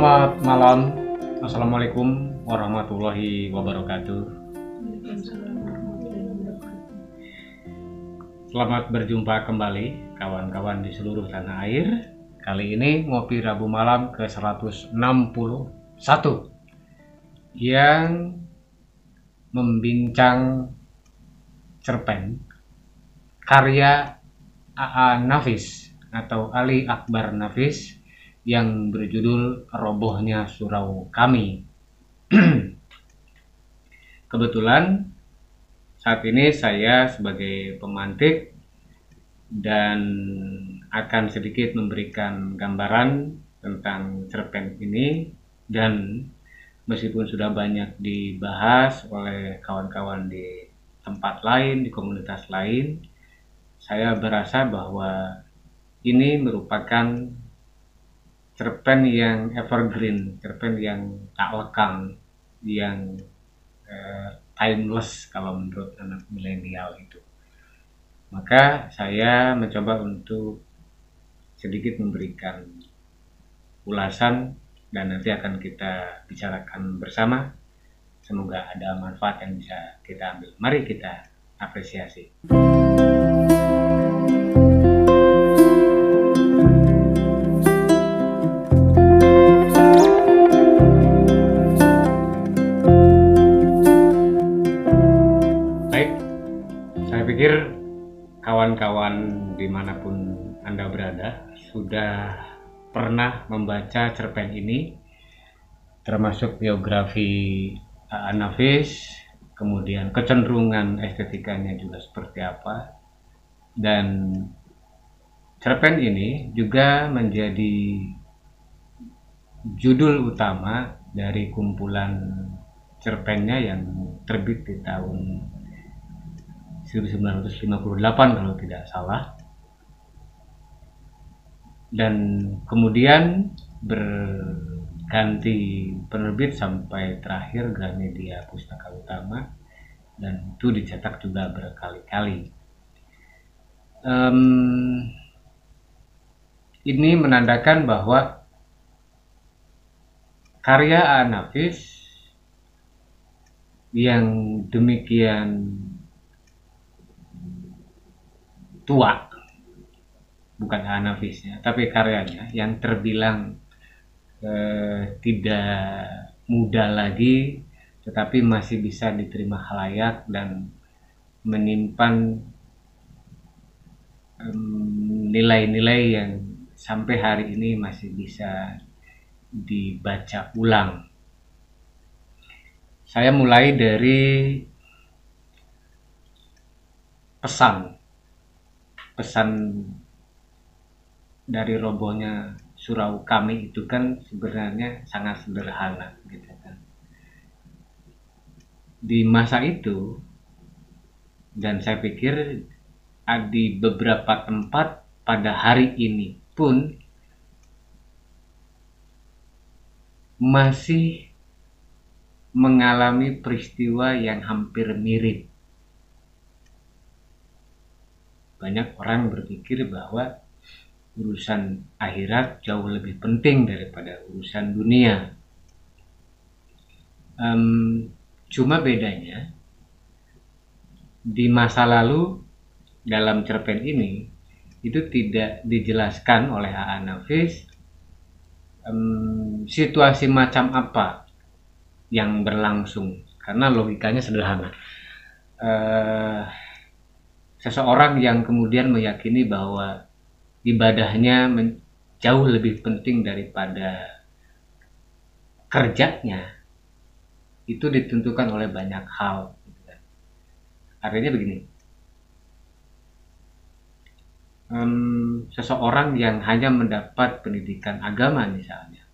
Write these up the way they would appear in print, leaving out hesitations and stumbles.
Selamat malam. Assalamualaikum warahmatullahi wabarakatuh. Selamat berjumpa kembali kawan-kawan di seluruh tanah air. Kali ini ngopi Rabu malam ke 161 yang membincang cerpen karya A.A. Nafis atau Ali Akbar Nafis yang berjudul Robohnya Surau Kami. Kebetulan saat ini saya sebagai pemantik dan akan sedikit memberikan gambaran tentang cerpen ini, dan meskipun sudah banyak dibahas oleh kawan-kawan di tempat lain, di komunitas lain, saya berasa bahwa ini merupakan cerpen yang evergreen, cerpen yang tak lekang, yang timeless kalau menurut anak milenial itu. Maka saya mencoba untuk sedikit memberikan ulasan dan nanti akan kita bicarakan bersama. Semoga ada manfaat yang bisa kita ambil. Mari kita apresiasi. Kawan-kawan dimanapun Anda berada sudah pernah membaca cerpen ini, termasuk biografi A.A. Nafis, kemudian kecenderungan estetikanya juga seperti apa, dan cerpen ini juga menjadi judul utama dari kumpulan cerpennya yang terbit di tahun 1958 kalau tidak salah, dan kemudian berganti penerbit sampai terakhir Gramedia Pustaka Utama, dan itu dicetak juga berkali-kali. Ini menandakan bahwa karya A.A. Nafis yang demikian tua, bukan A.A. Nafisnya, tapi karyanya yang terbilang tidak muda lagi, tetapi masih bisa diterima khalayak dan menyimpan nilai-nilai yang sampai hari ini masih bisa dibaca ulang. Saya mulai dari pesan dari robohnya surau kami itu kan sebenarnya sangat sederhana gitu kan. Di masa itu, dan saya pikir di beberapa tempat pada hari ini pun masih mengalami peristiwa yang hampir mirip. Banyak orang berpikir bahwa urusan akhirat jauh lebih penting daripada urusan dunia. Cuma bedanya di masa lalu dalam cerpen ini itu tidak dijelaskan oleh A.A. Nafis situasi macam apa yang berlangsung, karena logikanya sederhana. Seseorang yang kemudian meyakini bahwa ibadahnya jauh lebih penting daripada kerjanya, itu ditentukan oleh banyak hal. Artinya begini, seseorang yang hanya mendapat pendidikan agama misalnya,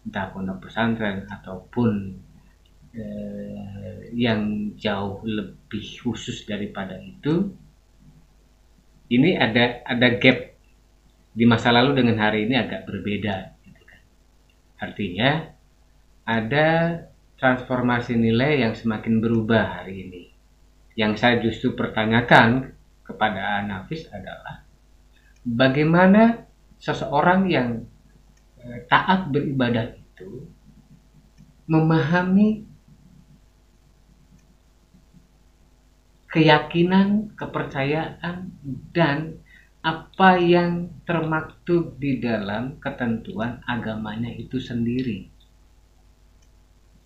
entah pondok pesantren ataupun yang jauh lebih khusus daripada itu, ini ada gap di masa lalu dengan hari ini agak berbeda gitu kan. Artinya ada transformasi nilai yang semakin berubah hari ini. Yang saya justru pertanyakan kepada A.A. Nafis adalah bagaimana seseorang yang taat beribadah itu memahami keyakinan, kepercayaan, dan apa yang termaktub di dalam ketentuan agamanya itu sendiri.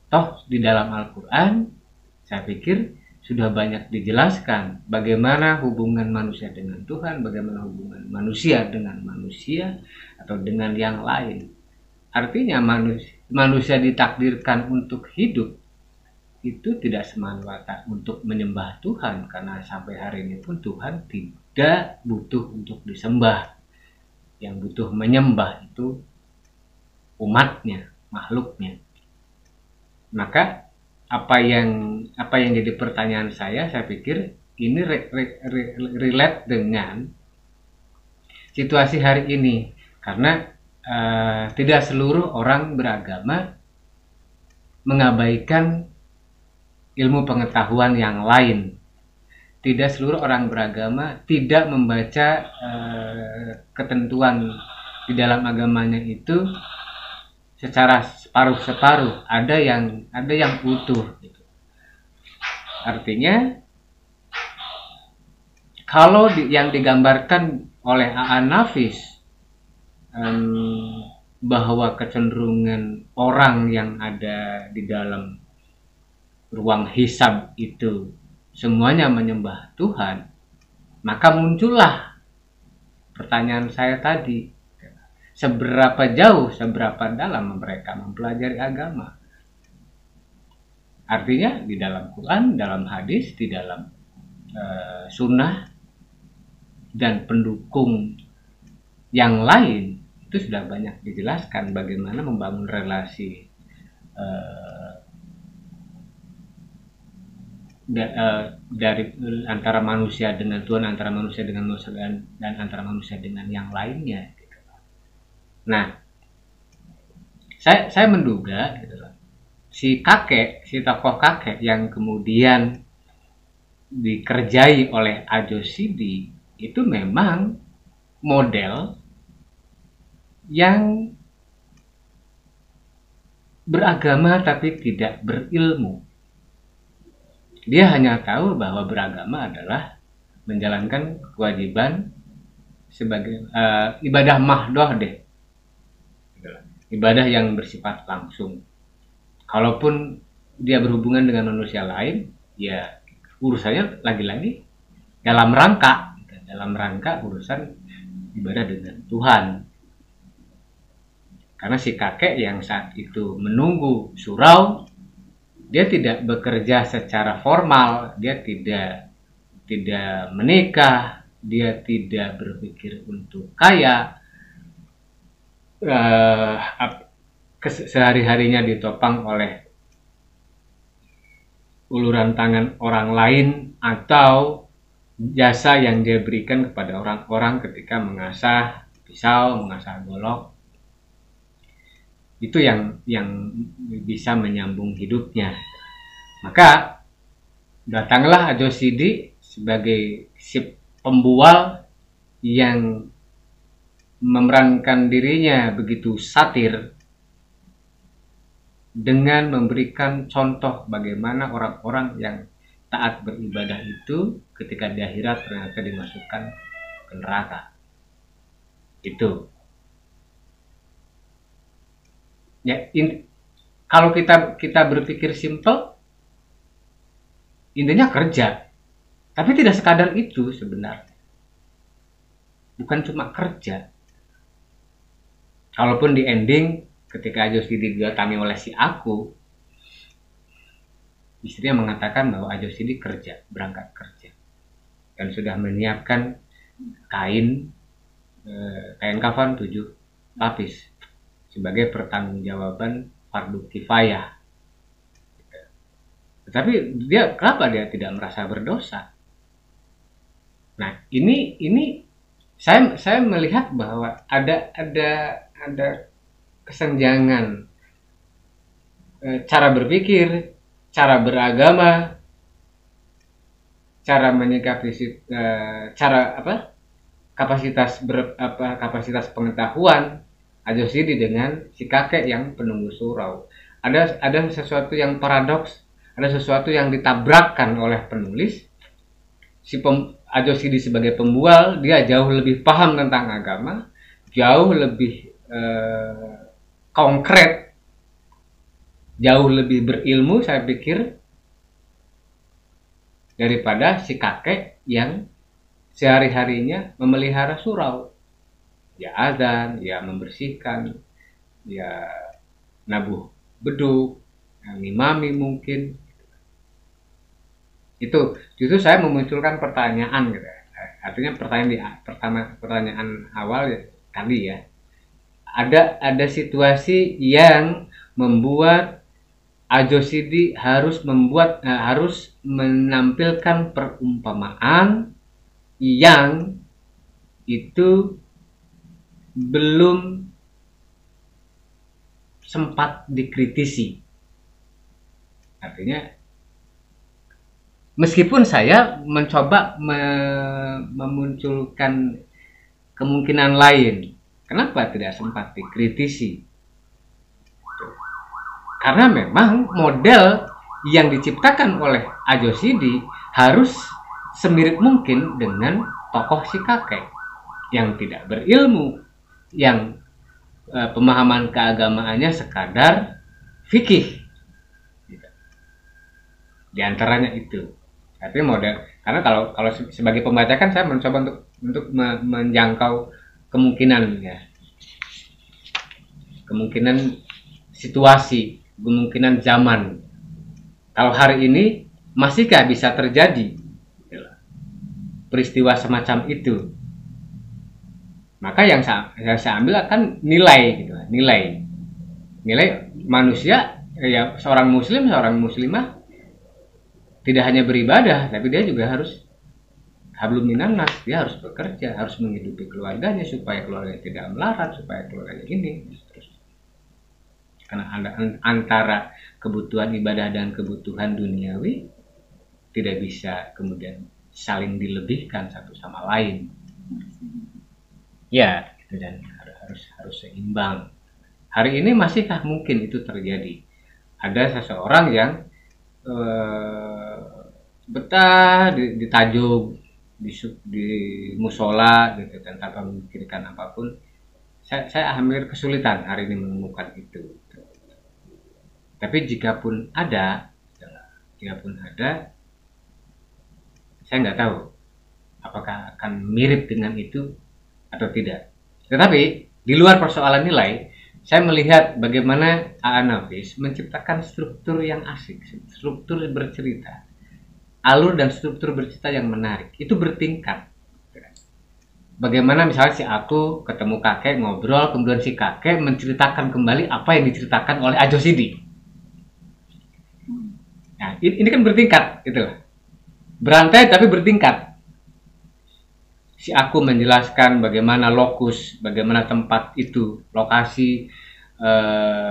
Toh di dalam Al-Quran, saya pikir sudah banyak dijelaskan bagaimana hubungan manusia dengan Tuhan, bagaimana hubungan manusia dengan manusia atau dengan yang lain. Artinya manusia ditakdirkan untuk hidup itu tidak semata-mata untuk menyembah Tuhan, karena sampai hari ini pun Tuhan tidak butuh untuk disembah. Yang butuh menyembah itu umatnya, makhluknya. Maka apa yang jadi pertanyaan saya pikir ini relate dengan situasi hari ini, karena tidak seluruh orang beragama mengabaikan ilmu pengetahuan yang lain. Tidak seluruh orang beragama tidak membaca ketentuan di dalam agamanya itu secara separuh-separuh. Ada yang utuh. Artinya kalau yang digambarkan oleh A.A. Nafis bahwa kecenderungan orang yang ada di dalam ruang hisab itu semuanya menyembah Tuhan, maka muncullah pertanyaan saya tadi, seberapa jauh, seberapa dalam mereka mempelajari agama. Artinya di dalam Quran, dalam hadis, di dalam sunnah dan pendukung yang lain itu sudah banyak dijelaskan bagaimana membangun relasi dari antara manusia dengan Tuhan, antara manusia dengan manusia, dan antara manusia dengan yang lainnya. Nah, saya menduga si tokoh kakek yang kemudian dikerjai oleh Ajo Sidi itu memang model yang beragama tapi tidak berilmu. Dia hanya tahu bahwa beragama adalah menjalankan kewajiban sebagai ibadah mahdoh deh, ibadah yang bersifat langsung. Kalaupun dia berhubungan dengan manusia lain, ya urusannya lagi-lagi dalam rangka urusan ibadah dengan Tuhan. Karena si kakek yang saat itu menunggu surau, dia tidak bekerja secara formal, dia tidak menikah, dia tidak berpikir untuk kaya, sehari-harinya ditopang oleh uluran tangan orang lain atau jasa yang dia berikan kepada orang-orang ketika mengasah pisau, mengasah golok. Itu yang bisa menyambung hidupnya. Maka datanglah Ajo Sidi sebagai si pembual yang memerankan dirinya begitu satir dengan memberikan contoh bagaimana orang-orang yang taat beribadah itu ketika di akhirat ternyata dimasukkan ke neraka. Itu. Ya, kalau kita berpikir simpel, intinya kerja, tapi tidak sekadar itu sebenarnya. Bukan cuma kerja. Kalaupun di ending ketika Ajo Sidi didatangi oleh si Aku, istrinya mengatakan bahwa Ajo Sidi berangkat kerja, dan sudah menyiapkan kain kafan 7 lapis sebagai pertanggungjawaban fardu kifayah. Tetapi kenapa dia tidak merasa berdosa? Nah, ini saya melihat bahwa ada kesenjangan cara berpikir, cara beragama, cara menyikapi kapasitas pengetahuan Ajo Sidi dengan si kakek yang penunggu surau. Ada sesuatu yang paradoks, ada sesuatu yang ditabrakkan oleh penulis. Ajo Sidi sebagai pembual, dia jauh lebih paham tentang agama, jauh lebih konkret, jauh lebih berilmu saya pikir daripada si kakek yang sehari-harinya memelihara surau. Ya azan, ya membersihkan, ya nabuh beduk, ngimami mungkin. Itu justru saya memunculkan pertanyaan gitu. Artinya pertanyaan awal ya, tadi ya. Ada situasi yang membuat Ajo Sidi harus menampilkan perumpamaan yang itu belum sempat dikritisi. Artinya meskipun saya mencoba memunculkan kemungkinan lain, kenapa tidak sempat dikritisi? Karena memang model yang diciptakan oleh Ajo Sidi harus semirip mungkin dengan tokoh si kakek yang tidak berilmu, yang pemahaman keagamaannya sekadar fikih. Di antaranya itu. Tapi model, karena kalau sebagai pembaca kan saya mencoba untuk menjangkau kemungkinan ya, kemungkinan situasi, kemungkinan zaman. Kalau hari ini masihkah bisa terjadi peristiwa semacam itu? Maka yang saya ambil akan nilai gitu, nilai manusia ya, seorang muslim, seorang muslimah tidak hanya beribadah, tapi dia juga harus hablum minannas, dia harus bekerja, harus menghidupi keluarganya supaya keluarganya tidak melarat, supaya keluarganya ini terus. Karena antara kebutuhan ibadah dan kebutuhan duniawi tidak bisa kemudian saling dilebihkan satu sama lain. Ya, itu dan harus seimbang. Hari ini masihkah mungkin itu terjadi? Ada seseorang yang betah di tajuk, di musola gitu, dan tanpa memikirkan apapun. Saya hampir kesulitan hari ini menemukan itu. Tapi jikapun ada, saya nggak tahu apakah akan mirip dengan itu atau tidak. Tetapi di luar persoalan nilai, saya melihat bagaimana A.A. Nafis menciptakan struktur yang asik, struktur bercerita, alur dan struktur bercerita yang menarik. Itu bertingkat. Bagaimana misalnya si aku ketemu kakek ngobrol, kemudian si kakek menceritakan kembali apa yang diceritakan oleh Ajo Sidi. Nah, ini kan bertingkat, gitu loh. Berantai tapi bertingkat. Si aku menjelaskan bagaimana lokus, bagaimana tempat itu, lokasi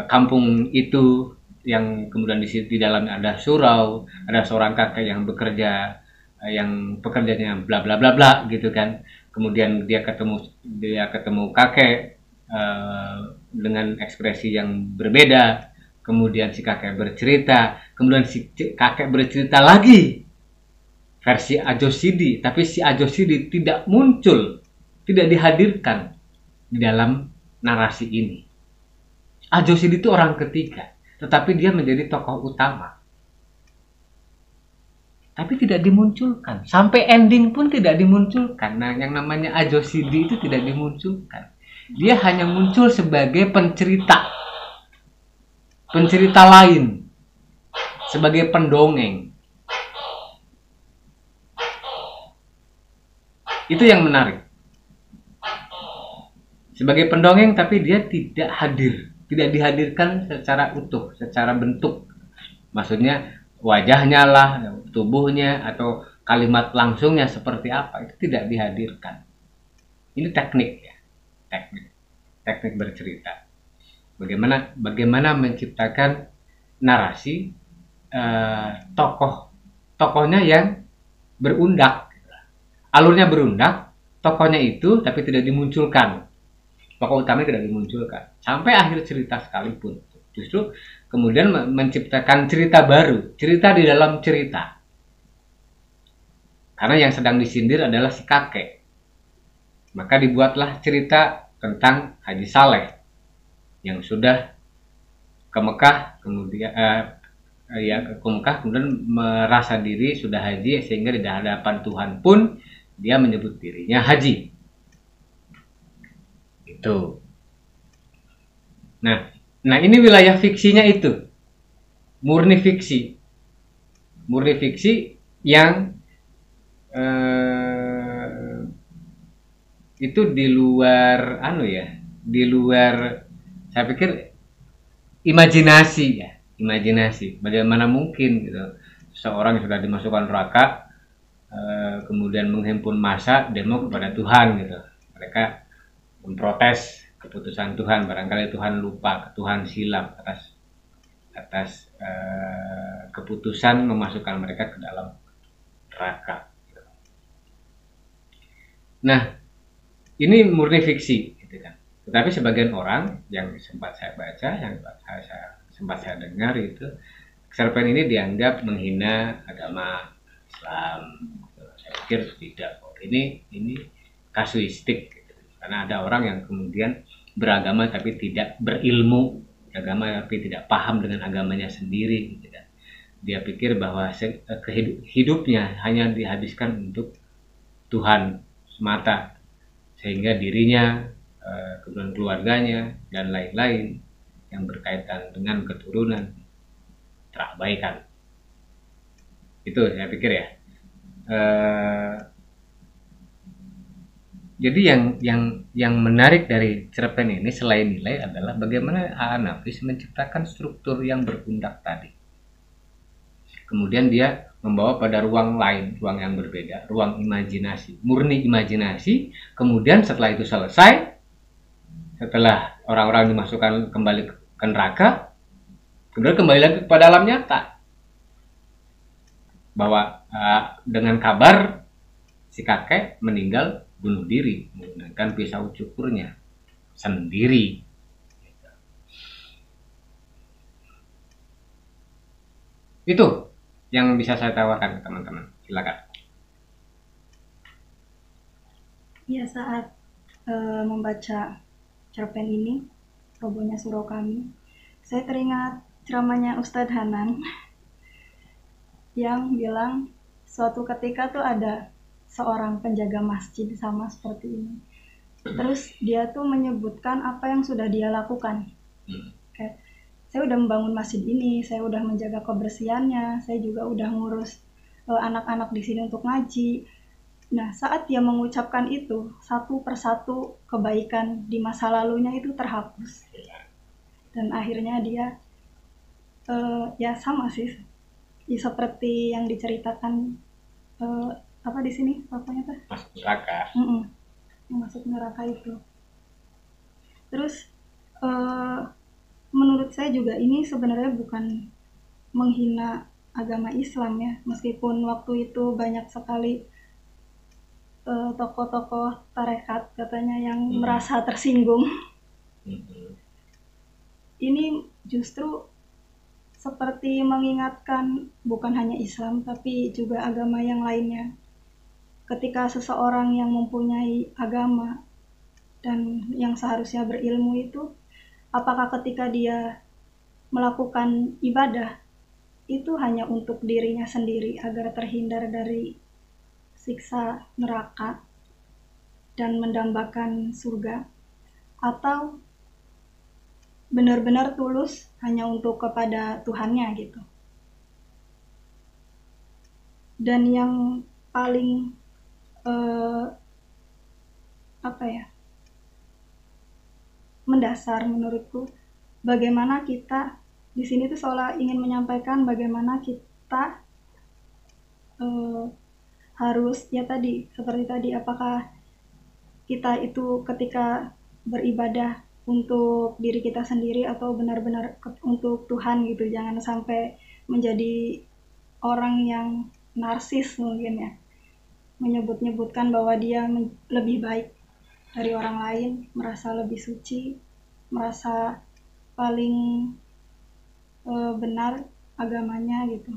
kampung itu, yang kemudian di dalamnya ada surau, ada seorang kakek yang bekerja, yang pekerjaannya bla bla bla bla gitu kan. Kemudian dia ketemu kakek dengan ekspresi yang berbeda. Kemudian si kakek bercerita, kemudian si kakek bercerita lagi versi Ajo Sidi, tapi si Ajo Sidi tidak muncul, tidak dihadirkan di dalam narasi ini. Ajo Sidi itu orang ketiga, tetapi dia menjadi tokoh utama. Tapi tidak dimunculkan, sampai ending pun tidak dimunculkan. Nah, yang namanya Ajo Sidi itu tidak dimunculkan. Dia hanya muncul sebagai pencerita lain, sebagai pendongeng. Itu yang menarik. Sebagai pendongeng, tapi dia tidak hadir, tidak dihadirkan secara utuh, secara bentuk. Maksudnya wajahnya lah, tubuhnya, atau kalimat langsungnya seperti apa, itu tidak dihadirkan. Ini teknik ya, teknik bercerita. Bagaimana menciptakan narasi tokohnya yang berundak. Alurnya berundak, tokohnya itu tapi tidak dimunculkan. tokoh utama tidak dimunculkan sampai akhir cerita sekalipun. Justru kemudian menciptakan cerita baru, cerita di dalam cerita. Karena yang sedang disindir adalah si kakek. Maka dibuatlah cerita tentang Haji Saleh yang sudah ke Mekah, kemudian ke Mekah, kemudian merasa diri sudah haji, sehingga di hadapan Tuhan pun dia menyebut dirinya haji. Itu. Nah ini wilayah fiksinya itu, murni fiksi yang itu di luar di luar, saya pikir, imajinasi. Bagaimana mungkin gitu seorang yang sudah dimasukkan neraka kemudian menghimpun massa demo kepada Tuhan gitu. Mereka memprotes keputusan Tuhan, barangkali Tuhan lupa, Tuhan silap atas keputusan memasukkan mereka ke dalam neraka. Nah, ini murni fiksi, gitu kan. Tetapi sebagian orang yang sempat saya baca, yang sempat saya dengar itu, cerpen ini dianggap menghina agama Islam. Saya pikir tidak. Ini kasuistik, gitu. Karena ada orang yang kemudian beragama tapi tidak berilmu agama, tapi tidak paham dengan agamanya sendiri, gitu kan. Dia pikir bahwa hidupnya hanya dihabiskan untuk Tuhan semata, sehingga dirinya, kemudian keluarganya dan lain-lain yang berkaitan dengan keturunan terabaikan. Itu saya pikir ya. Jadi yang menarik dari cerpen ini selain nilai adalah bagaimana Nafis menciptakan struktur yang berundak tadi. Kemudian dia membawa pada ruang lain, ruang yang berbeda, ruang imajinasi, murni imajinasi. Kemudian setelah itu selesai, setelah orang-orang dimasukkan kembali ke neraka, kemudian kembali lagi kepada alam nyata, bahwa dengan kabar si kakek meninggal bunuh diri menggunakan pisau cukurnya sendiri. Itu yang bisa saya tawarkan ke teman-teman. Silakan. Ya, saat membaca cerpen ini, Robohnya Surau Kami, saya teringat ceramahnya Ustadz Hanan yang bilang suatu ketika tuh ada seorang penjaga masjid sama seperti ini. Terus dia tuh menyebutkan apa yang sudah dia lakukan. Kayak, saya udah membangun masjid ini, saya udah menjaga kebersihannya, saya juga udah ngurus anak-anak di sini untuk ngaji. Nah, saat dia mengucapkan itu, satu persatu kebaikan di masa lalunya itu terhapus. Dan akhirnya dia ya sama sih, ya, seperti yang diceritakan apa di sini pokoknya tuh masuk neraka. Yang masuk neraka itu. Terus menurut saya juga ini sebenarnya bukan menghina agama Islam ya, meskipun waktu itu banyak sekali tokoh-tokoh tarekat katanya yang merasa tersinggung. Ini justru seperti mengingatkan bukan hanya Islam tapi juga agama yang lainnya. Ketika seseorang yang mempunyai agama dan yang seharusnya berilmu itu, apakah ketika dia melakukan ibadah itu hanya untuk dirinya sendiri agar terhindar dari siksa neraka dan mendambakan surga, atau benar-benar tulus hanya untuk kepada Tuhannya gitu. Dan yang paling mendasar menurutku, bagaimana kita di sini tuh seolah ingin menyampaikan bagaimana kita harus ya tadi seperti tadi, apakah kita itu ketika beribadah untuk diri kita sendiri atau benar-benar untuk Tuhan gitu. Jangan sampai menjadi orang yang narsis mungkin ya, menyebut-nyebutkan bahwa dia lebih baik dari orang lain, merasa lebih suci, merasa paling benar agamanya gitu.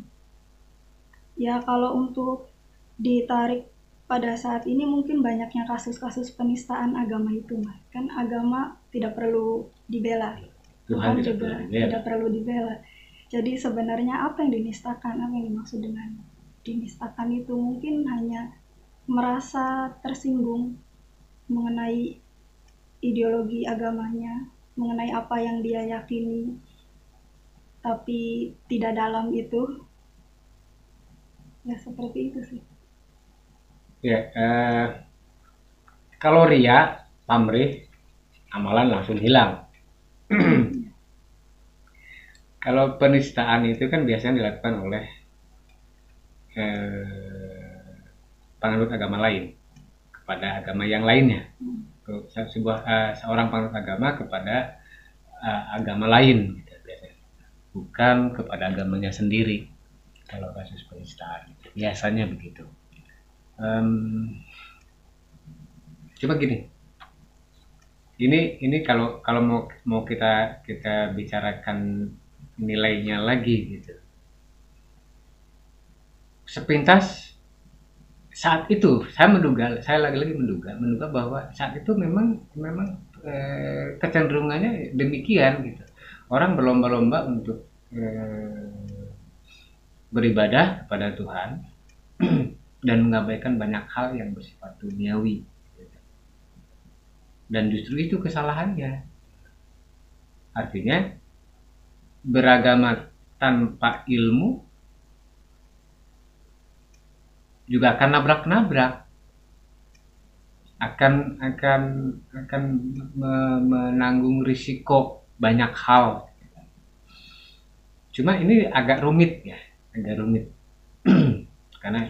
Ya kalau untuk ditarik pada saat ini mungkin banyaknya kasus-kasus penistaan agama itu, Mas. Kan agama tidak perlu dibela, Tuhan juga tidak perlu dibela. Jadi sebenarnya apa yang dinistakan, apa yang dimaksud dengan dinistakan itu mungkin hanya merasa tersinggung mengenai ideologi agamanya, mengenai apa yang dia yakini, tapi tidak dalam itu. Ya seperti itu sih. Ya, kalau ria, pamrih, amalan langsung hilang. Kalau penistaan itu kan biasanya dilakukan oleh penganut agama lain kepada agama yang lainnya. Seorang penganut agama kepada agama lain, gitu, biasanya. Bukan kepada agamanya sendiri. Kalau kasus penistaan, biasanya begitu. Coba gini, ini kalau mau kita bicarakan nilainya lagi gitu. Sepintas saat itu saya lagi-lagi menduga bahwa saat itu memang kecenderungannya demikian gitu. Orang berlomba-lomba untuk beribadah kepada Tuhan dan mengabaikan banyak hal yang bersifat duniawi. Dan justru itu kesalahannya. Artinya beragama tanpa ilmu juga akan nabrak-nabrak, akan menanggung risiko banyak hal. Cuma ini agak rumit ya, karena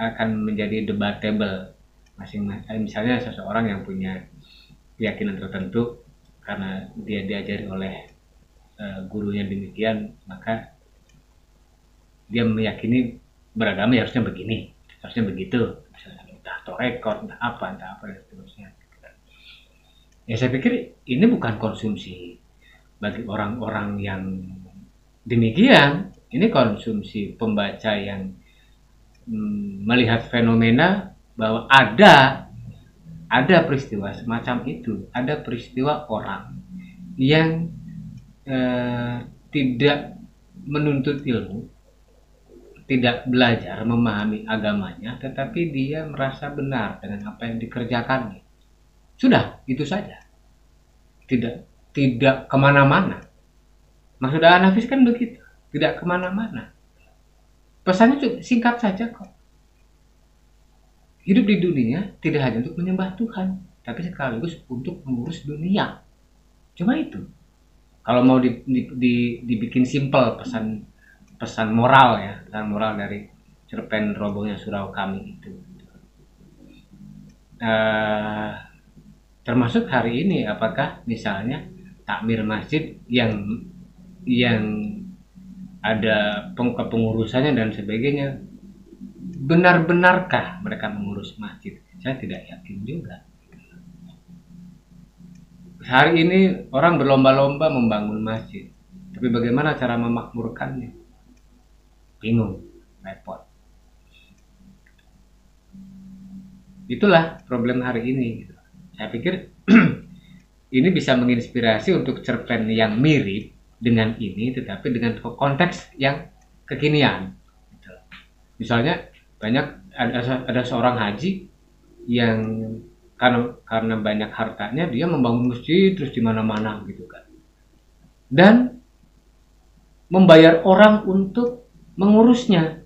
akan menjadi debatable masing-masing. Misalnya seseorang yang punya keyakinan tertentu karena dia diajari oleh gurunya demikian, maka dia meyakini beragama ya harusnya begini, harusnya begitu, misalnya entah torekot, entah apa dan seterusnya. Ya saya pikir ini bukan konsumsi bagi orang-orang yang demikian. Ini konsumsi pembaca yang melihat fenomena bahwa ada peristiwa semacam itu, ada peristiwa orang yang tidak menuntut ilmu, tidak belajar memahami agamanya, tetapi dia merasa benar dengan apa yang dikerjakannya. Sudah, itu saja. Tidak kemana-mana. Maksud Anafis kan begitu, tidak kemana-mana. Pesannya singkat saja kok. Hidup di dunia tidak hanya untuk menyembah Tuhan, tapi sekaligus untuk mengurus dunia. Cuma itu. Kalau mau dibikin simpel pesan moral ya, pesan moral dari cerpen Robohnya Surau Kami itu. Termasuk hari ini, apakah misalnya takmir masjid yang ada kepengurusannya dan sebagainya, benar-benarkah mereka mengurus masjid? Saya tidak yakin juga. Hari ini orang berlomba-lomba membangun masjid, tapi bagaimana cara memakmurkannya? Bingung, repot. Itulah problem hari ini. Saya pikir ini bisa menginspirasi untuk cerpen yang mirip dengan ini, tetapi dengan konteks yang kekinian. Misalnya ada seorang haji yang karena banyak hartanya dia membangun masjid terus di mana-mana gitu kan, dan membayar orang untuk mengurusnya,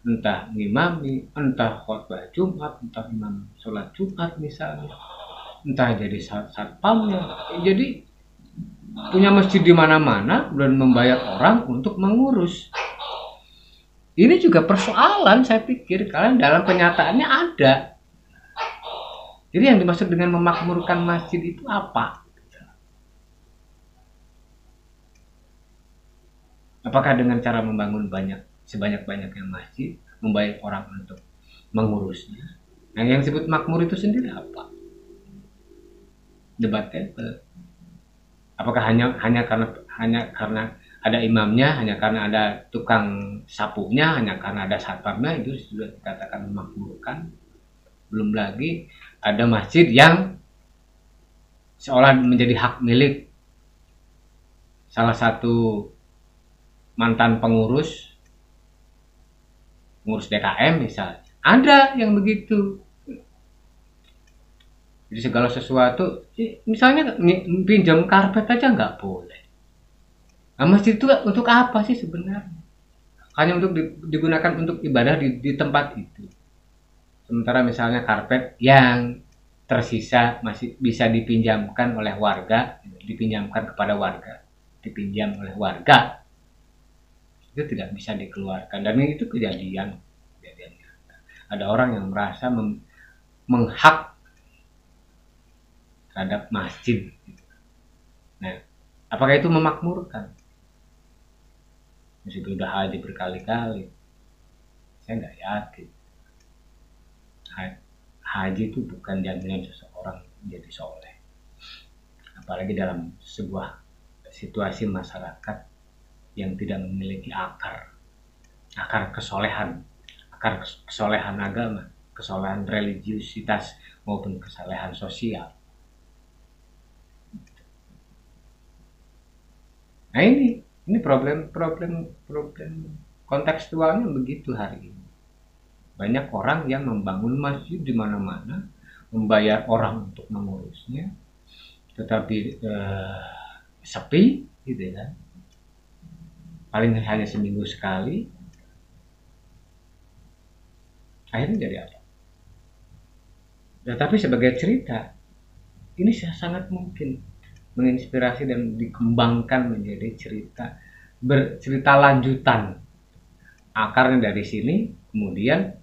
entah ngimami, entah khotbah Jumat, entah imam sholat Jumat misalnya, entah jadi satpamnya, jadi punya masjid di mana-mana dan membayar orang untuk mengurus. Ini juga persoalan saya pikir, karena dalam kenyataannya ada. Jadi yang dimaksud dengan memakmurkan masjid itu apa? Apakah dengan cara membangun sebanyak-banyaknya masjid, membayar orang untuk mengurusnya. Nah, yang disebut makmur itu sendiri apa? Debatable. Apakah hanya karena ada imamnya, hanya karena ada tukang sapunya, hanya karena ada satpamnya itu sudah dikatakan memakmurkan? Belum lagi ada masjid yang seolah menjadi hak milik salah satu mantan pengurus DKM misalnya. Ada yang begitu. Jadi segala sesuatu, misalnya pinjam karpet aja nggak boleh. Nah, masjid itu untuk apa sih sebenarnya? Hanya untuk digunakan untuk ibadah di tempat itu. Sementara misalnya karpet yang tersisa masih bisa dipinjamkan oleh warga, dipinjamkan kepada warga, dipinjam oleh warga, itu tidak bisa dikeluarkan. Dan itu kejadian nyata. Ada orang yang merasa menghak terhadap masjid. Nah, apakah itu memakmurkan? Meskipun sudah haji berkali-kali, saya nggak yakin. Haji itu bukan jaminan seseorang menjadi soleh. Apalagi dalam sebuah situasi masyarakat yang tidak memiliki akar kesolehan, akar kesolehan agama, kesolehan religiusitas maupun kesolehan sosial. Nah, ini problem kontekstualnya begitu hari ini. Banyak orang yang membangun masjid di mana-mana, membayar orang untuk mengurusnya, tetapi sepi, gitu ya. Paling hanya seminggu sekali. Akhirnya jadi apa? Tetapi sebagai cerita, ini sangat mungkin menginspirasi dan dikembangkan menjadi cerita lanjutan. Akarnya dari sini, kemudian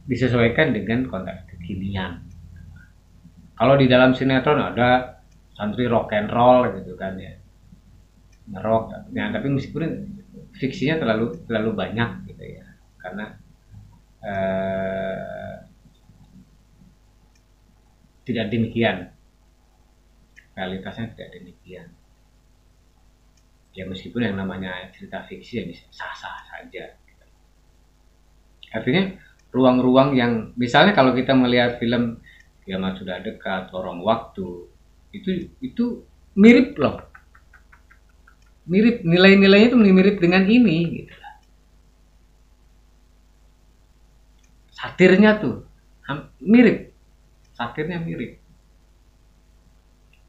disesuaikan dengan konteks kekinian. Kalau di dalam sinetron ada santri rock and roll gitu kan ya, ngerok, ya, tapi meskipun fiksinya terlalu banyak gitu ya, karena tidak demikian, realitasnya tidak demikian. Ya meskipun yang namanya cerita fiksi ya bisa sah-sah saja. Artinya ruang-ruang yang misalnya kalau kita melihat film Kiamat Sudah Dekat, Lorong Waktu, itu mirip loh, mirip, nilai-nilainya itu mirip dengan ini gitu. Satirnya tuh mirip, satirnya mirip,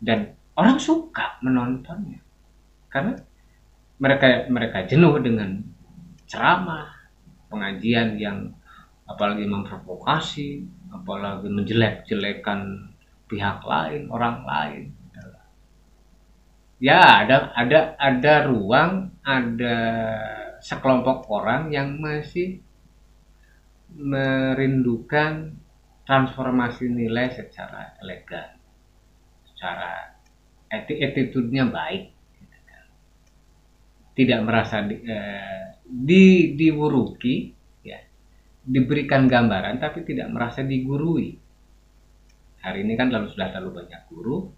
dan orang suka menontonnya karena mereka jenuh dengan ceramah, pengajian yang apalagi memprovokasi, apalagi menjelek-jelekan pihak lain, orang lain. Ya, ada ruang, ada sekelompok orang yang masih merindukan transformasi nilai secara elegan, secara attitude-nya baik, tidak merasa diwuruki, ya, diberikan gambaran tapi tidak merasa digurui. Hari ini kan sudah terlalu banyak guru,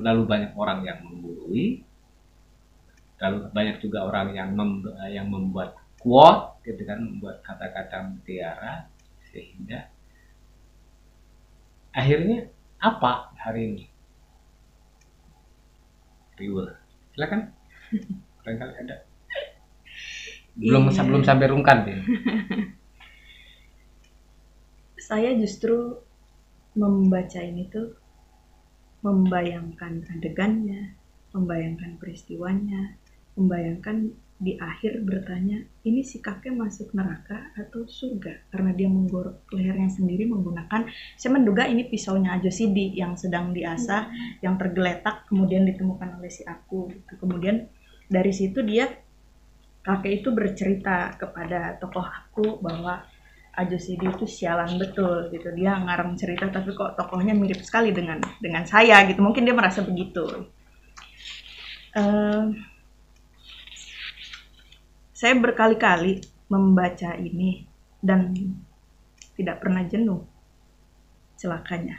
lalu banyak orang yang menggurui, lalu banyak juga orang yang membuat quote, gitu kan, membuat kata-kata mutiara, sehingga akhirnya apa hari ini? Riwel. Silakan. Barangkali ada. Belum sampai rungkan deh. Saya justru membaca ini tuh membayangkan adegannya, membayangkan peristiwanya, membayangkan di akhir bertanya, ini si kakek masuk neraka atau surga? Karena dia menggorok lehernya sendiri menggunakan, saya menduga ini pisaunya Ajo Sidi yang sedang diasah, yang tergeletak kemudian ditemukan oleh si Aku. Kemudian dari situ kakek itu bercerita kepada tokoh Aku bahwa Ajo Sidi itu sialan betul gitu. Dia ngarang cerita tapi kok tokohnya mirip sekali dengan saya gitu. Mungkin dia merasa begitu. saya berkali-kali membaca ini dan tidak pernah jenuh, celakanya.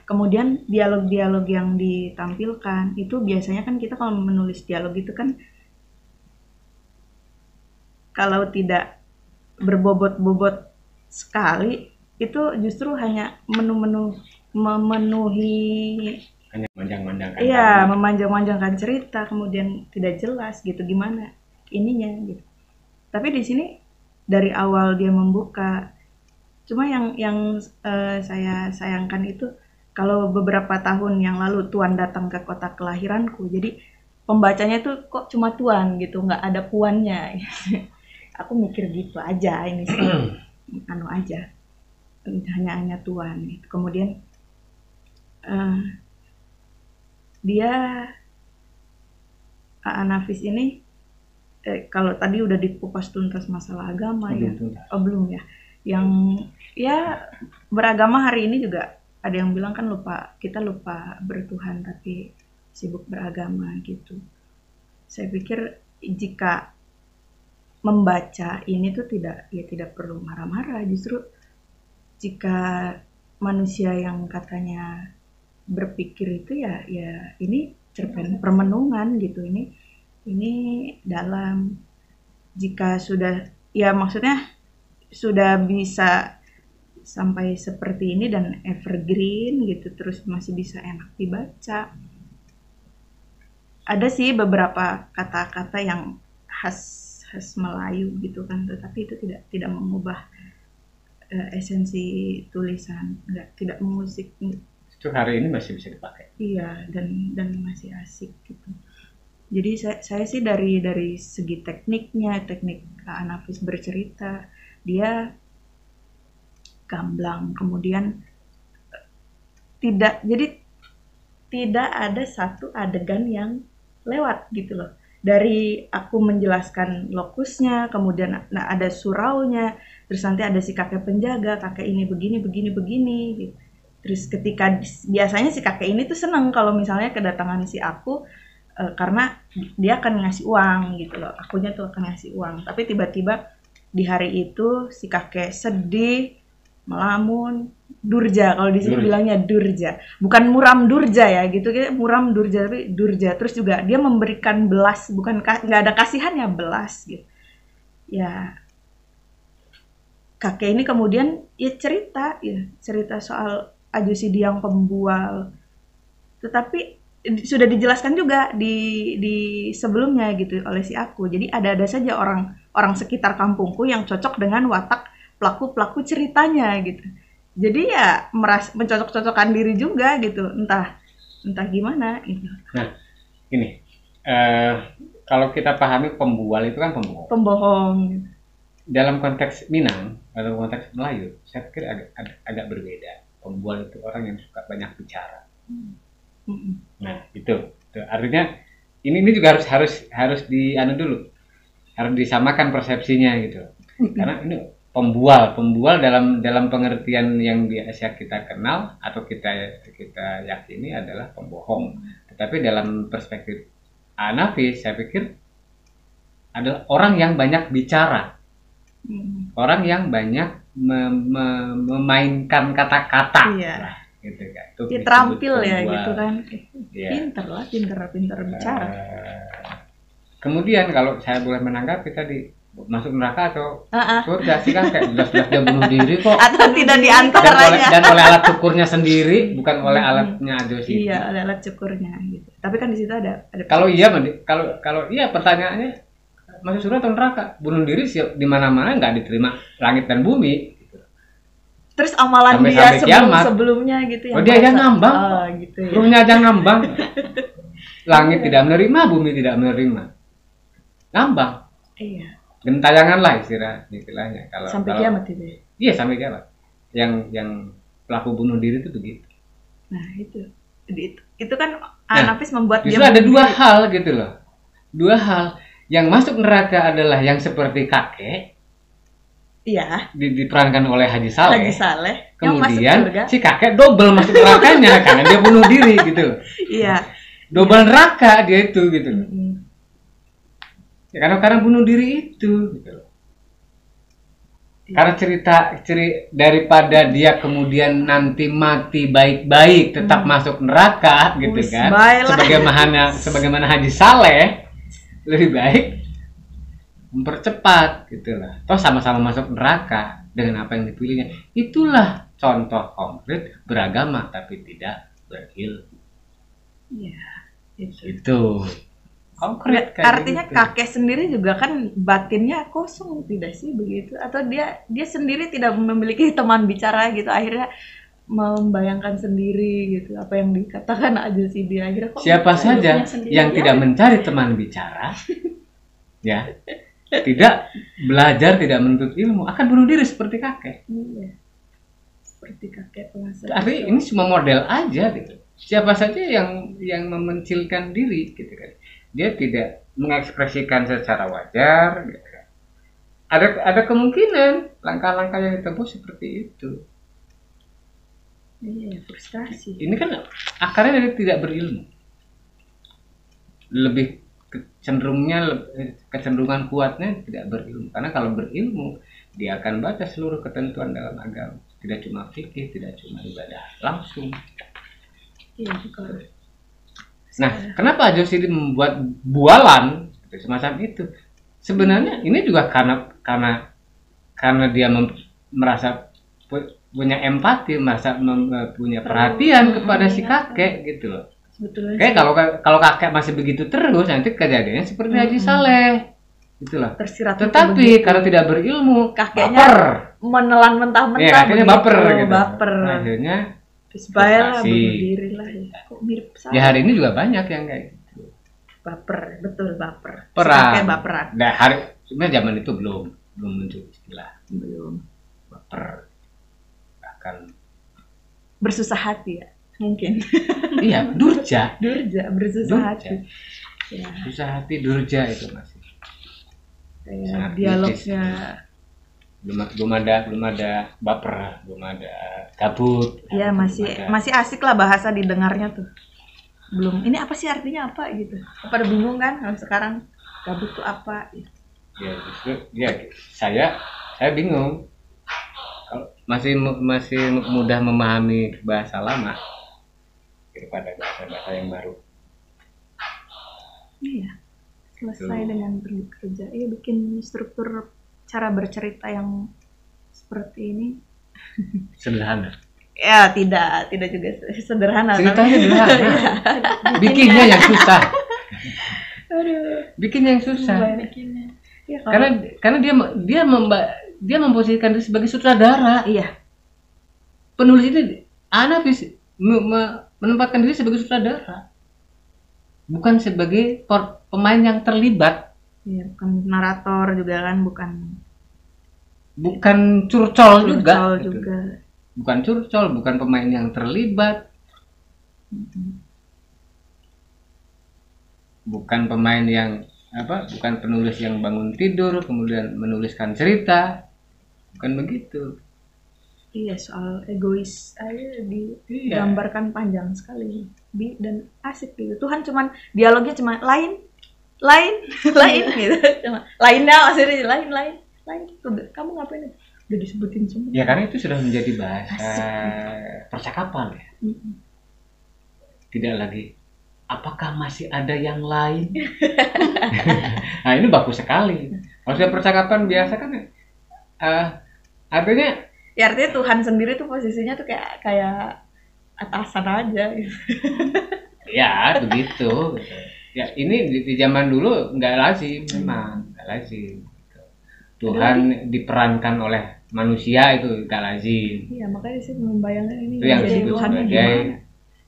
Kemudian dialog-dialog yang ditampilkan itu biasanya kan kita kalau menulis dialog itu kan kalau tidak berbobot-bobot sekali itu justru hanya memenuhi, hanya manjang-manjangkan. iya, memanjang-manjangkan cerita, kemudian tidak jelas gitu gimana ininya gitu. Tapi di sini dari awal dia membuka. Cuma yang saya sayangkan itu kalau beberapa tahun yang lalu Tuan datang ke kota kelahiranku, jadi pembacanya tuh kok cuma Tuan gitu, nggak ada puannya. Aku mikir gitu aja, ini sih anu aja, hanya Tuan gitu. Kemudian dia Nafis ini kalau tadi udah dikupas tuntas masalah agama ya, belum ya, yang ya beragama hari ini juga ada yang bilang kan kita lupa bertuhan tapi sibuk beragama gitu. Saya pikir jika membaca ini tuh tidak perlu marah-marah, justru jika manusia yang katanya berpikir itu ya ini cerpen permenungan gitu, ini dalam, jika sudah ya maksudnya sudah bisa sampai seperti ini dan evergreen gitu, terus masih bisa enak dibaca. Ada sih beberapa kata-kata yang khas Melayu gitu kan, tetapi itu tidak mengubah esensi tulisan, tidak mengusik. Itu hari ini masih bisa dipakai. Iya, dan masih asik gitu. Jadi saya sih dari segi teknik Nafis bercerita, dia gamblang, kemudian tidak ada satu adegan yang lewat gitu loh. Dari aku menjelaskan lokusnya, kemudian ada suraunya, terus nanti ada si kakek penjaga, kakek ini begini gitu. Terus ketika biasanya si kakek ini tuh seneng kalau misalnya kedatangan si aku, karena dia akan ngasih uang gitu loh, akunya tuh akan ngasih uang. Tapi tiba-tiba di hari itu si kakek sedih, melamun, durja, kalau di sini bilangnya durja, bukan muram durja ya gitu, kayak muram durja tapi durja. Terus juga dia memberikan belas, bukan nggak ada kasihannya, belas gitu ya. Kakek ini kemudian ya cerita soal Ajusi yang pembual, tetapi sudah dijelaskan juga di sebelumnya gitu oleh si aku. Jadi ada saja orang sekitar kampungku yang cocok dengan watak pelaku ceritanya gitu. Jadi ya mencocok-cocokkan diri juga gitu, entah gimana gitu. Nah, ini kalau kita pahami pembual itu kan pembohong. Dalam konteks Minang atau konteks Melayu, saya pikir agak berbeda. Pembual itu orang yang suka banyak bicara. Nah, itu artinya ini juga harus dulu, harus disamakan persepsinya gitu. Karena ini pembual dalam pengertian yang biasa kita kenal atau kita yakini adalah pembohong. Tetapi dalam perspektif Nafis, saya pikir adalah orang yang banyak bicara, orang yang banyak memainkan kata-kata. Iya. Gitu kan. Dia terampil ya gitu kan. Pinter bicara. Kemudian kalau saya boleh menanggapi tadi, masuk neraka atau surga sih kan kayak jelas-jelas dia bunuh diri kok. Atau tidak diantaranya. Dan oleh alat cukurnya sendiri, bukan oleh alatnya Ajoshi. Iya, oleh alat cukurnya gitu. Tapi kan di situ ada kalau iya pertanyaannya masuk surga atau neraka? Bunuh diri di mana-mana nggak diterima langit dan bumi. Terus amalan sampai dia sebelumnya gitu yang dia aja ngambang. Gitu ya. Ruhnya aja ngambang. Langit tidak menerima, bumi tidak menerima. Ngambang. Iya. Gentayangan lah istilahnya kalau sampai kiamat itu ya? Iya, sampai kiamat. Yang pelaku bunuh diri itu begitu. Nah, itu kan Nafis membuat dia ada dua hal gitu loh. Dua hal. Yang masuk neraka adalah yang seperti kakek. Iya. Diperankan oleh Haji Saleh. Kemudian si kakek double masuk nerakanya karena dia bunuh diri gitu. Iya. Double neraka dia itu gitu. Ya, karena bunuh diri itu gitu loh. Karena cerita daripada dia kemudian nanti mati baik-baik tetap masuk neraka gitu kan. Sebagaimana Haji Saleh, lebih baik mempercepat gitu lah. Toh sama-sama masuk neraka dengan apa yang dipilihnya. Itulah contoh konkret beragama tapi tidak berilmu. Iya, itu. Konkret artinya gitu. Kakek sendiri juga kan batinnya kosong, tidak sih begitu? Atau dia sendiri tidak memiliki teman bicara gitu, akhirnya membayangkan sendiri gitu apa yang dikatakan aja sih dia akhirnya siapa saja yang tidak mencari teman bicara ya, tidak belajar, tidak menuntut ilmu, akan bunuh diri seperti kakek. Iya. Seperti kakek pengasas. Tapi ini cuma model aja gitu. Siapa saja yang memencilkan diri gitu kan, dia tidak mengekspresikan secara wajar gitu kan. Ada kemungkinan langkah-langkah yang ditempuh seperti itu. Iya, frustasi. Ini kan akarnya dari tidak berilmu. Lebih kecenderungan kuatnya tidak berilmu. Karena kalau berilmu, dia akan baca seluruh ketentuan dalam agama. Tidak cuma fikih, tidak cuma ibadah langsung. Iya, betul. Nah, kenapa Josidi membuat bualan semacam itu? Sebenarnya ini juga karena dia merasa punya empati, merasa punya perhatian kepada si kakek gitu loh. Sebetulnya kayak kalau kakek masih begitu terus, nanti kejadiannya seperti Haji Saleh gitu loh. Tetapi karena tidak berilmu, kakeknya baper, menelan mentah-mentah. Ya, kakeknya baper gitu. Baper. Akhirnya supaya bunuh diri lah ya. Kok mirip saya? Ya hari ini juga banyak yang kayak gitu. Baper, betul baper. Perang. Kakek baperan. Nah, sebenarnya zaman itu belum muncul istilah. Belum. Baper. Bahkan bersusah hati ya, mungkin. Iya, durja, bersusah hati. Ya. Susah hati, durja itu masih. Kayak dialognya. Belum ada baper, belum ada kabut. Iya, masih asik lah bahasa didengarnya tuh. Belum. Ini apa sih artinya apa gitu? Pada bingung kan kalau sekarang kabut tuh apa? Ya justru ya saya bingung. Kalau masih mudah memahami bahasa lama daripada bahasa yang baru. Iya. Selesai dengan bekerja. Iya, bikin struktur cara bercerita yang seperti ini sederhana. Ya, tidak juga sederhana. Ceritanya sederhana. Bikinnya yang susah. Bikinnya yang susah. Ya, karena dia memposisikan diri sebagai sutradara. Iya. Penulis ini menempatkan diri sebagai sutradara, bukan sebagai pemain yang terlibat. Iya, bukan narator juga kan, bukan curcol juga. Juga. Bukan curcol, bukan pemain yang terlibat. Bukan pemain yang bukan penulis yang bangun tidur kemudian menuliskan cerita. Bukan begitu. Iya, soal egois aja digambarkan panjang sekali dan asik gitu. Tuhan dialognya cuma lain gitu. Cuma lainnya maksudnya lain. Kamu ngapain? Udah disebutin semua. Ya karena itu sudah menjadi bahasa percakapan ya. Tidak lagi apakah masih ada yang lain? Nah ini bagus sekali. Kalau sudah percakapan biasa kan artinya Tuhan sendiri tuh posisinya tuh kayak atasan aja gitu. Ya begitu. Ya ini di zaman dulu nggak lazim, memang nggak lazim. Tuhan diperankan oleh manusia itu nggak lazim. Iya, makanya sih membayangkan ini itu yang disebut Tuhan sebagai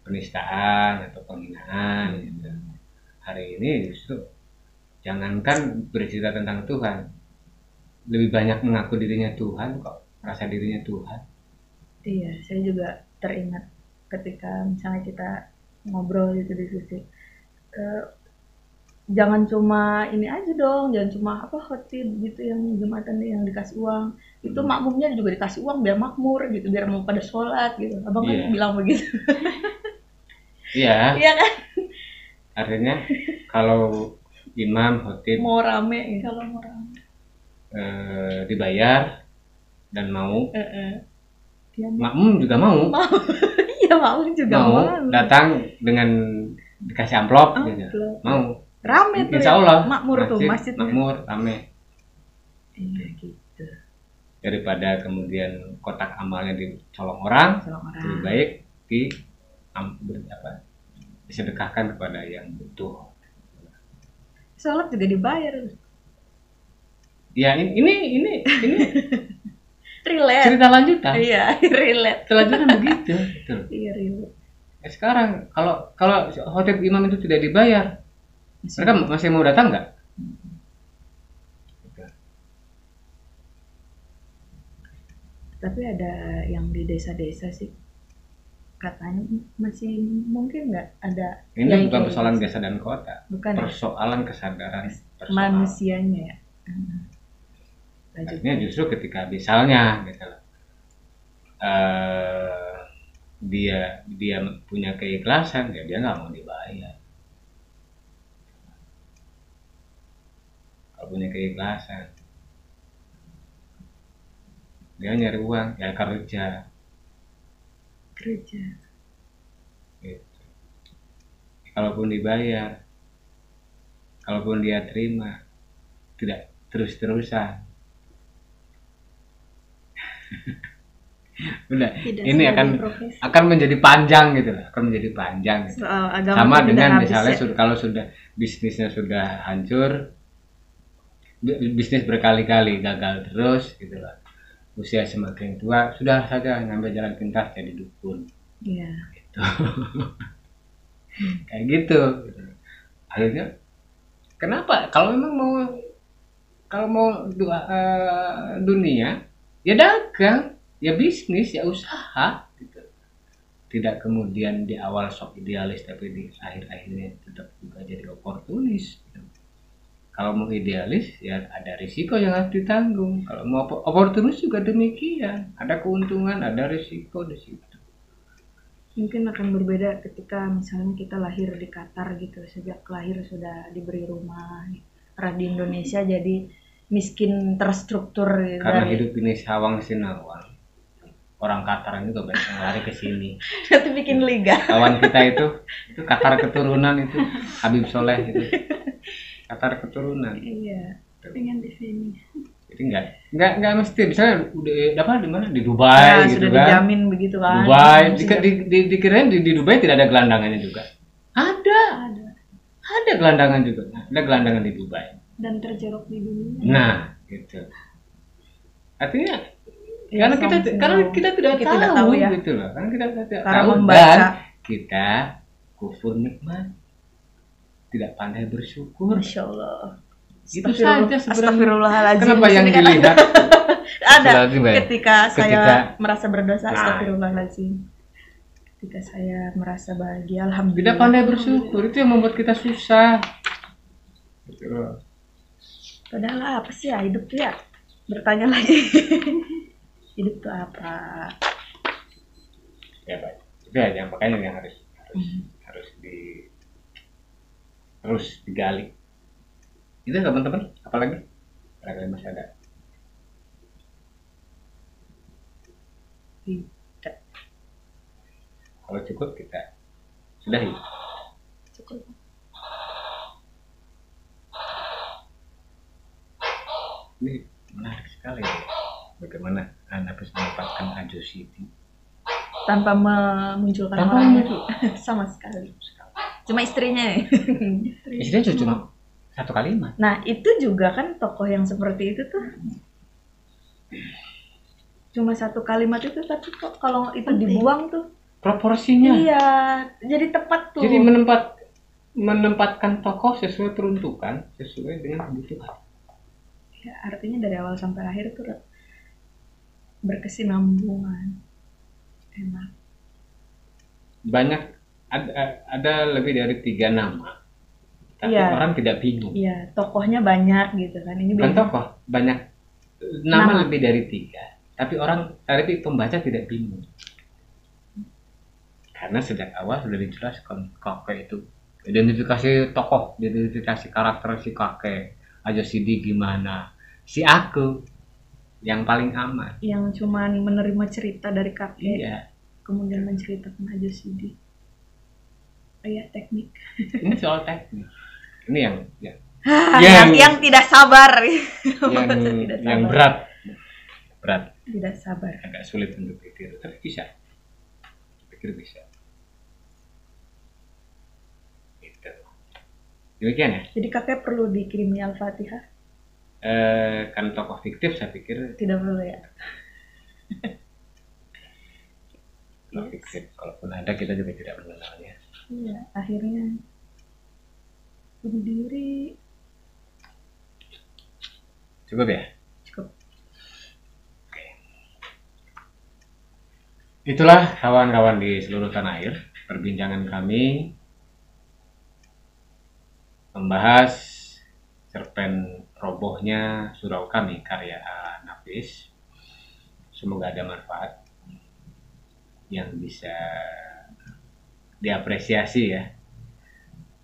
penistaan atau penghinaan gitu. Hari ini justru jangankan bercerita tentang Tuhan, lebih banyak mengaku dirinya Tuhan kok, merasa dirinya Tuhan. Iya, saya juga teringat ketika misalnya kita ngobrol gitu diskusi. Jangan cuma ini aja dong, jangan cuma khotib gitu yang jumatan yang dikasih uang. Itu makmumnya juga dikasih uang biar makmur gitu, biar mau pada sholat gitu. Abang kan bilang begitu. Iya. Iya kan? Artinya kalau imam, khotib Mau rame ya. Kalau mau rame. dibayar dan mau, Dia makmum juga mau, Iya mau juga mau mau. datang dengan dikasih amplop gitu. Amplop. Mau. Rame tuh. Insya ya. Allah Makmur tuh masjidnya. makmur, rame. Iya gitu. Daripada kemudian kotak amalnya dicolong orang, Tolong lebih orang. baik disedekahkan kepada yang butuh. Sholat juga dibayar. Ya ini Relate. cerita lanjutan. Iya, relate. Selanjutnya begitu. Betul. Iya relate. Sekarang kalau khotib imam itu tidak dibayar, mereka masih mau datang nggak? Tapi ada yang di desa-desa sih katanya masih mungkin nggak ada. Ini yang bukan kayak persoalan gitu. desa dan kota, Bukan ya? persoalan kesadaran personal. Manusianya ya. Artinya justru ketika misalnya gitu loh, dia punya keikhlasan, ya dia nggak mau dibayar. Kalau punya keikhlasan, dia nyari uang, ya kerja. Gitu. Kalaupun dibayar, kalaupun dia terima, tidak terus-terusan. Udah, tidak ini sebagai profesi. akan menjadi panjang gitu lah, akan menjadi panjang. Gitu. Soal agama Sama tuh tidak dengan habis misalnya ya. kalau sudah bisnisnya sudah hancur, bisnis berkali-kali gagal terus gitu lah. Usia semakin tua, sudah saja ngambil jalan pintas jadi dukun. Iya. Gitu. Kayak gitu. Akhirnya kenapa? Kalau memang mau dunia, ya dagang, ya bisnis, ya usaha gitu. Tidak kemudian di awal sok idealis tapi di akhir-akhirnya tetap juga jadi oportunis gitu. Kalau mau idealis ya ada risiko yang harus ditanggung. Kalau mau oportunis juga demikian, ada keuntungan, ada risiko di situ. Mungkin akan berbeda ketika misalnya kita lahir di Qatar gitu, sejak lahir sudah diberi rumah. Karena di Indonesia jadi miskin terstruktur gitu. Karena hidup ini sawang sinawang. Orang Qatar juga banyak yang lari ke sini. Nanti bikin liga. Kawan kita itu Qatar keturunan itu Habib Soleh itu. Qatar keturunan. Iya. Pengen di sini. Jadi enggak mesti misalnya udah dapat di mana di Dubai Nah, gitu sudah kan. dijamin begitu kan. Dubai, Sudah- dikirain di Dubai tidak ada gelandangannya juga. Ada gelandangan juga. Ada gelandangan di Dubai. Dan terjeruk di dunia. Nah, gitu. Artinya Ya, karena kita tidak kita tahu, tidak tahu ya. gitu loh. Karena kita tidak Cara tahu membaca. dan kita kufur nikmat. Tidak pandai bersyukur. Masya Allah. Itu saja sebenarnya. Astagfirullahaladzim. Kenapa yang Di sini kan dilihat? ada Astagfirullahaladzim, ya? ketika saya Ketika- merasa berdosa, Nah. astagfirullahaladzim. Ketika saya merasa bahagia, Tidak alhamdulillah. pandai bersyukur itu yang membuat kita susah. Gitu loh. Padahal apa sih ya hidup tuh ya? Bertanya lagi. Hidup tuh apa? Ya baik. Itu aja yang makanya yang harus terus digali. Itu teman-teman, apalagi? Barangkali masih ada. Tidak. Kalau cukup kita sudahi. Cukup. Ini menarik sekali ya. Bagaimana Anda bisa menempatkan Ajo City Tanpa memunculkan tanpa orangnya. muncul. Sama sekali. Cuma istrinya ya. Istrinya cuma satu kalimat. Nah itu juga kan tokoh yang seperti itu tuh cuma satu kalimat itu, tapi kok kalau itu Penting. dibuang tuh Proporsinya. iya jadi tepat tuh. Jadi menempatkan tokoh sesuai peruntukan, sesuai dengan kebutuhan. Ya, artinya dari awal sampai akhir tuh berkesinambungan, enak. Banyak ada lebih dari 3 nama. Tapi Iya. orang tidak bingung. Iya, tokohnya banyak gitu kan. Ini Bukan beda. tokoh, banyak nama Nama. lebih dari 3. Tapi pembaca tidak bingung. Karena sejak awal sudah dijelaskan tokoh itu identifikasi tokoh, identifikasi karakter si kakek aja Sidi gimana, si aku yang paling aman, yang cuman menerima cerita dari kakek, iya. kemudian menceritakan aja Sidi. Ya teknik. Ini soal teknik, ini yang yang tidak sabar, yang berat, tidak sabar, agak sulit untuk ditiru, tapi bisa, pikir bisa. Gitu. Demikian ya. Jadi kakek perlu dikirimi Al-Fatihah? Kan tokoh fiktif saya pikir tidak perlu ya. Tokoh fiktif, kalaupun ada kita juga tidak mengenalnya. Iya, akhirnya bunuh diri. Cukup ya? Cukup. Oke. Itulah kawan-kawan di seluruh tanah air, perbincangan kami membahas cerpen robohnya surau kami karya Nafis. Semoga ada manfaat yang bisa diapresiasi ya.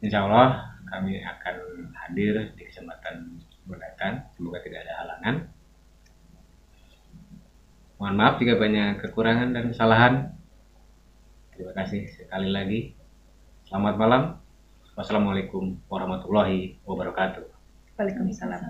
Insya Allah kami akan hadir di kesempatan mendatang. Semoga tidak ada halangan. Mohon maaf jika banyak kekurangan dan kesalahan. Terima kasih sekali lagi. Selamat malam. Wassalamualaikum warahmatullahi wabarakatuh. Waalaikumsalam.